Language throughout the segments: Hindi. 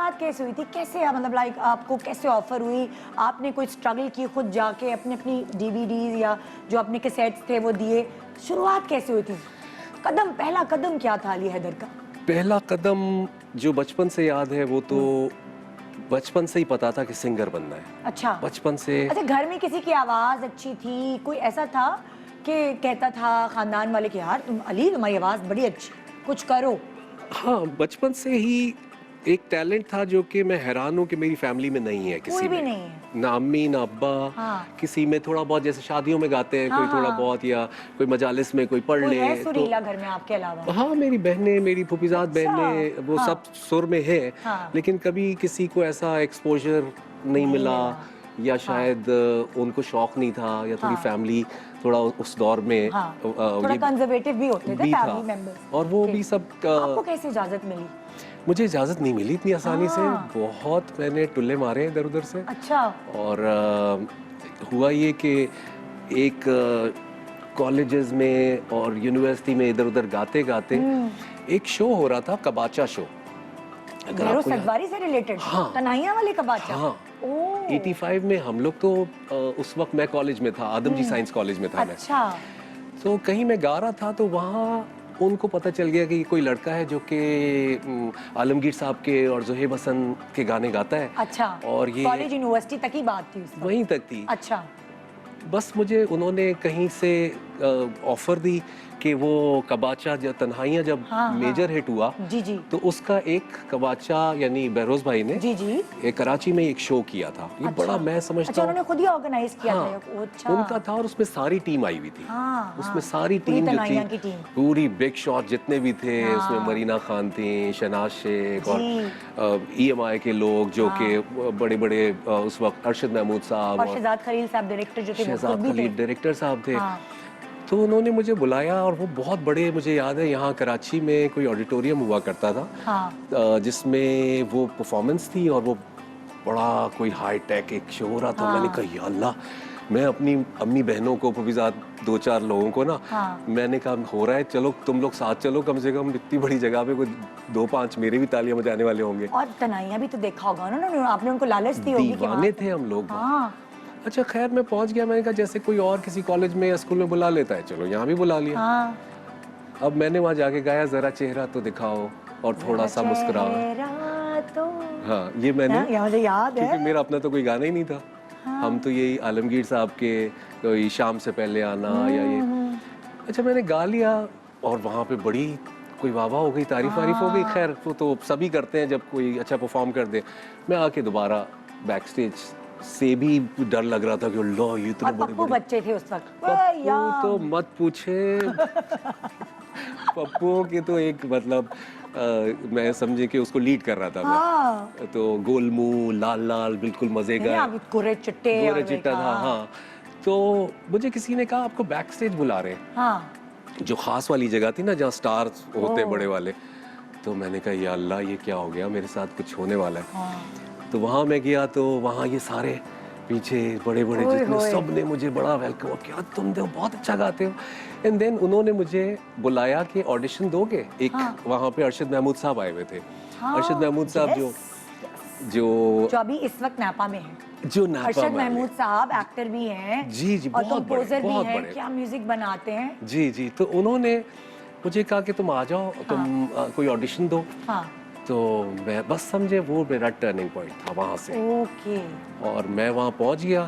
शुरुआत कैसे हुई थी, कैसे मतलब लाइक आपको कैसे ऑफर हुई, आपने कोई स्ट्रगल की खुद जाके अपने अपनी डीवीडीज या जो अपने कैसेट्स थे वो दिए, शुरुआत कैसे हुई थी? पहला कदम क्या था अली हैदर का? पहला कदम जो बचपन से याद है वो तो बचपन से ही पता था कि सिंगर बनना है। अच्छा, बचपन से। अच्छा, घर में किसी की आवाज अच्छी थी, कोई ऐसा था कि कहता था खानदान वाले कि यार तुम अली तुम्हारी आवाज बड़ी अच्छी, कुछ करो? हाँ, बचपन से ही एक टैलेंट था जो कि मैं हैरान हूँ कि मेरी फैमिली में नहीं है, किसी कोई भी में नहीं है। ना अम्मी ना अब्बा। हाँ। किसी में थोड़ा बहुत, जैसे शादियों में गाते हैं हाँ, कोई थोड़ा हाँ। बहुत, या कोई मजालिस में कोई पढ़ कोई ले है तो। सुरीला घर में आपके अलावा? हाँ, मेरी बहनें, मेरी फूफीजात अच्छा, बहनें, वो हाँ। सब सुर में है। हाँ। लेकिन कभी किसी को ऐसा एक्सपोजर नहीं मिला, या हाँ। शायद उनको शौक नहीं था, या थोड़ी हाँ। फैमिली थोड़ा उस दौर में हाँ, थोड़ा कंजर्वेटिव भी होते थे भी था, फैमिली मेंबर्स। और वो भी सब आपको कैसे इजाजत मिली? मुझे इजाज़त नहीं मिली इतनी आसानी से। हाँ। बहुत मैंने टुल्ले मारे इधर उधर से। अच्छा। और हुआ ये कि एक कॉलेजेस में और यूनिवर्सिटी में इधर उधर गाते गाते एक शो हो रहा था, कबाचा शो। अगर बेरोज आपको याद। सगवारी से रिलेटेड? हाँ। तन्हाइयाँ वाले कबाचा? हाँ। ओह। 85 में हम लोग तो उस वक्त मैं कॉलेज में था, आदमजी साइंस कॉलेज में था मैं। अच्छा। तो कहीं मैं गा रहा था तो वहाँ उनको पता चल गया कि कोई लड़का है जो कि आलमगीर साहब के और ज़ोहेब हसन के गाने गाता है। अच्छा, और ये कॉलेज यूनिवर्सिटी तक ही बात थी उस वक्त? वहीं तक थी। अच्छा। बस मुझे उन्होंने कहीं से ऑफर दी कि वो कबाचा जब तन्हाइयाँ जब हाँ, मेजर हिट हुआ, जी जी तो उसका एक कबाचा यानी बहरोज भाई ने जी जी। एक कराची में एक शो किया था। ये अच्छा। बड़ा मैं समझता अच्छा, हूँ। उन्होंने खुद ही ऑर्गेनाइज किया हाँ, था? अच्छा। उनका था, और उसमें सारी टीम आई हुई थी। हाँ, उसमें हाँ, सारी पूरी टीम जो थी, तन्हाइयाँ की टीम। पूरी बिग शॉट जितने भी थे, हाँ। उसमें मरीना खान थी, शहनाज शेख, और जी। EMI के लोग जो हाँ। कि बड़े बड़े उस वक्त अरशद महमूद साहब और शहजाद खलील साहब डायरेक्टर जो थे वो खुद शहजाद भी थे। खलील डायरेक्टर साहब थे। हाँ। तो उन्होंने मुझे बुलाया, और वो बहुत बड़े, मुझे याद है यहाँ कराची में कोई ऑडिटोरियम हुआ करता था, हाँ। जिसमें वो परफॉर्मेंस थी, और वो बड़ा कोई हाई टेक एक शो हो रहा था। मैंने कहा या अल्लाह, मैं अपनी अम्मी बहनों को, फुफीज़ात 2-4 लोगों को ना, मैंने कहा हो रहा है, चलो तुम लोग साथ चलो, कम से कम इतनी बड़ी जगह पे कोई 2-5 मेरे भी तालियां बजाने वाले होंगे। और तन्हाइयाँ भी तो देखा होगा ना, आपने उनको लालच दी होगी कि दीवाने थे हम लोग। हाँ। अच्छा, खैर मैं पहुंच गया। मैंने कहा जैसे कोई और किसी कॉलेज में या स्कूल में बुला लेता है, चलो यहाँ भी बुला लिया। हाँ। अब मैंने वहाँ जाके गाया, जरा चेहरा तो दिखाओ और थोड़ा सा मुस्कुराओ। तो हाँ, ये मैंने, मुझे याद है, क्योंकि मेरा अपना तो कोई गाना ही नहीं था। हम तो यही आलमगीर साहब के कोई शाम से पहले आना या ये। अच्छा, मैंने गा लिया, और वहाँ पे बड़ी कोई वाह हो गई, तारीफ वारीफ हो गई। खैर वो तो सभी करते हैं जब कोई अच्छा परफॉर्म कर दे। मैं आके दोबारा बैक स्टेज से भी डर लग रहा था कि लो ये इतने बड़े पप्पू बच्चे थे उस वक्त। पप्पू तो मत पूछे। पप्पू के तो एक मतलब मैं समझे कि उसको लीड कर रहा था मैं। तो गोल मुंह, लाल लाल, बिल्कुल मजे का, गोरे चिट्टा था। हाँ, तो मुझे किसी ने कहा आपको बैक स्टेज बुला रहे हैं। हाँ। जो खास वाली जगह थी ना, जहाँ स्टार्स होते हैं बड़े वाले। तो मैंने कहा या अल्लाह, ये क्या हो गया, मेरे साथ कुछ होने वाला है। तो वहाँ मैं गया, तो वहाँ ये सारे पीछे बड़े बड़े जितने, सब ने मुझे बड़ा वेलकम किया, तुम तो बहुत अच्छा गाते हो। एंड देन उन्होंने मुझे बुलाया कि ऑडिशन दोगे। एक वहाँ पे अरशद महमूद साहब आए हुए थे। अरशद महमूद साहब जो अभी इस वक्त नापा में है। जो नापा अरशद महमूद साहब एक्टर भी हैं। जी जी, और बहुत कंपोजर भी हैं, बड़े। क्या म्यूजिक बनाते हैं। जी जी, तो उन्होंने मुझे कहा कि तुम आ जाओ, तुम कोई ऑडिशन दो। तो मैं बस समझे वो मेरा टर्निंग पॉइंट था वहाँ से। ओके। और मैं वहाँ पहुँच गया,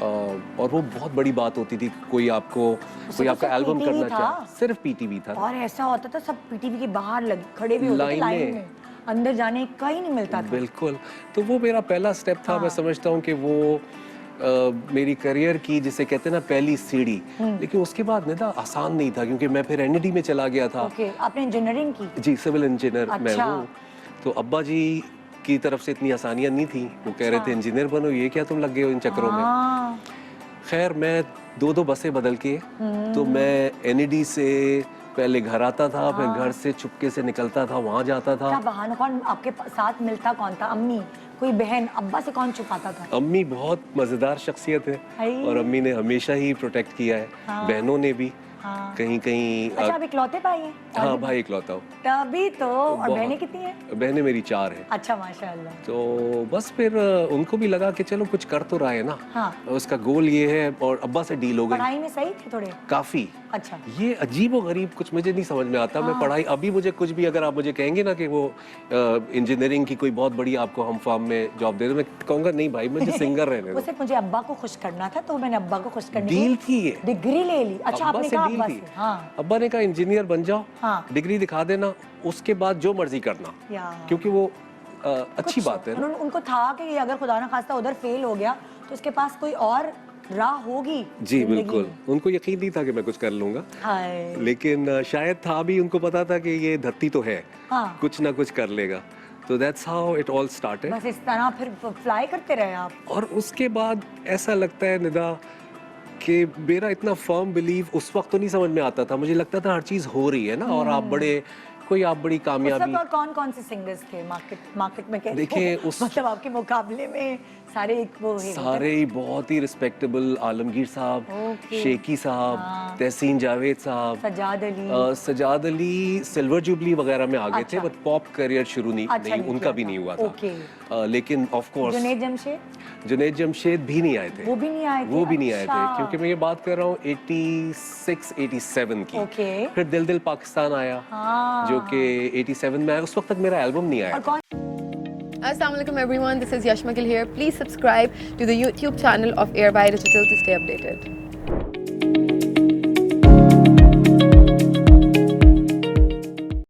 और वो बहुत बड़ी बात होती थी, कोई आपका एल्बम करना चाहे, सिर्फ PTV था। और ऐसा होता था सब PTV के बाहर खड़े भी होते थे लाइन में, अंदर जाने का ही नहीं मिलता था। बिल्कुल। तो वो मेरा पहला स्टेप था। मैं समझता हूँ कि वो मेरी करियर की, जिसे कहते हैं ना, पहली सीढ़ी। लेकिन उसके बाद ना आसान नहीं था, क्योंकि मैं फिर NED में चला गया था। आपने इंजीनियरिंग की? जी, सिविल इंजीनियर मैं हूँ। तो अब्बा जी की तरफ से इतनी आसानियां नहीं थी। वो कह रहे थे इंजीनियर बनो, ये क्या तुम लग गए हो इन चक्करों में। खैर मैं 2 बसें बदल के, तो मैं NED से पहले घर आता था, फिर घर से चुपके से निकलता था, वहाँ जाता था। क्या बहाना, कौन आपके साथ मिलता, कौन था? अम्मी, कोई बहन, अब्बा से कौन छुपाता था? अम्मी बहुत मजेदार शख्सियत है, और अम्मी ने हमेशा ही प्रोटेक्ट किया है, बहनों ने भी। हाँ। कहीं कहीं अच्छा, आप इकलौते भाई हैं? और हाँ भी- भाई इकलौता हूँ। तभी तो। और बहुत। बहनें कितनी हैं? बहनें मेरी 4 हैं। अच्छा, माशाल्लाह। तो बस फिर उनको भी लगा कि चलो कुछ कर तो रहा है ना। हाँ। उसका गोल ये है, और अब्बा से डील हो गई पढ़ाई में सही थे थोड़े? काफी। अच्छा। ये अजीब व गरीब कुछ मुझे नहीं समझ में आता। मैं हाँ। पढ़ाई अभी मुझे कुछ भी, अगर आप मुझे कहेंगे ना कि वो इंजीनियरिंग की कोई बहुत बड़ी आपको हम फर्म में जॉब दे दो, मैं कहूँगा नहीं भाई, मुझे सिंगर रहने वो दो। सिर्फ मुझे अब्बा को खुश करना था, तो मैंने अब्बा को खुश करने की डील थी ये। डिग्री ले ली। अच्छा, अब्बा आपने से कहा डील अब्बा थी। से? हाँ। अब्बा ने कहा इंजीनियर बन जाओ, हाँ। डिग्री दिखा देना, उसके बाद जो मर्जी करना, या क्योंकि वो अच्छी कुछ बात है ना। उनको था कि ये अगर खुदा ना खास्ता उधर फेल हो गया तो उसके पास कोई और राह होगी जी जिंदगी बिल्कुल, में। उनको यकीन नहीं था कि मैं कुछ कर लूंगा, हाय। लेकिन शायद था भी, उनको पता था कि ये धरती तो है, हाँ। कुछ ना कुछ कर लेगा। तो that's how it all started. बस इस तरह फिर फ्लाई करते रहे आप। और उसके बाद ऐसा लगता है निदा कि मेरा इतना फर्म बिलीव उस वक्त तो नहीं समझ में आता था। मुझे लगता था हर चीज़ हो रही है ना, और आप बड़ी उस कामयाबी। वक्त और कौन-कौन से सिंगर्स थे मार्केट में? देखिए, उस मतलब आपके मुकाबले में सारे एक वो है सारे ही बहुत ही रिस्पेक्टेबल, आलमगीर साहब, ओके। शेखी साहब, हाँ। तहसीन जावेद साहब, सजाद अली। सजाद अली सिल्वर जुबली वगैरह में आ गए थे, अच्छा। बट पॉप करियर शुरू नहीं, अच्छा, नहीं उनका किया भी था। नहीं हुआ था। ओके। लेकिन ऑफ कोर्स जुनैद जमशेद? जुनैद जमशेद भी नहीं आए थे। वो भी नहीं आए थे? वो भी नहीं आए थे, अच्छा। क्योंकि मैं ये बात कर रहा हूँ 86 87 की। ओके। फिर दिल दिल पाकिस्तान आया, हाँ। जो कि 87 में आया। उस वक्त तक मेरा एल्बम नहीं आया और था। कौन Assalamualaikum everyone, this is Yashmakil here. Please subscribe to the YouTube channel of Airby Digital to stay updated.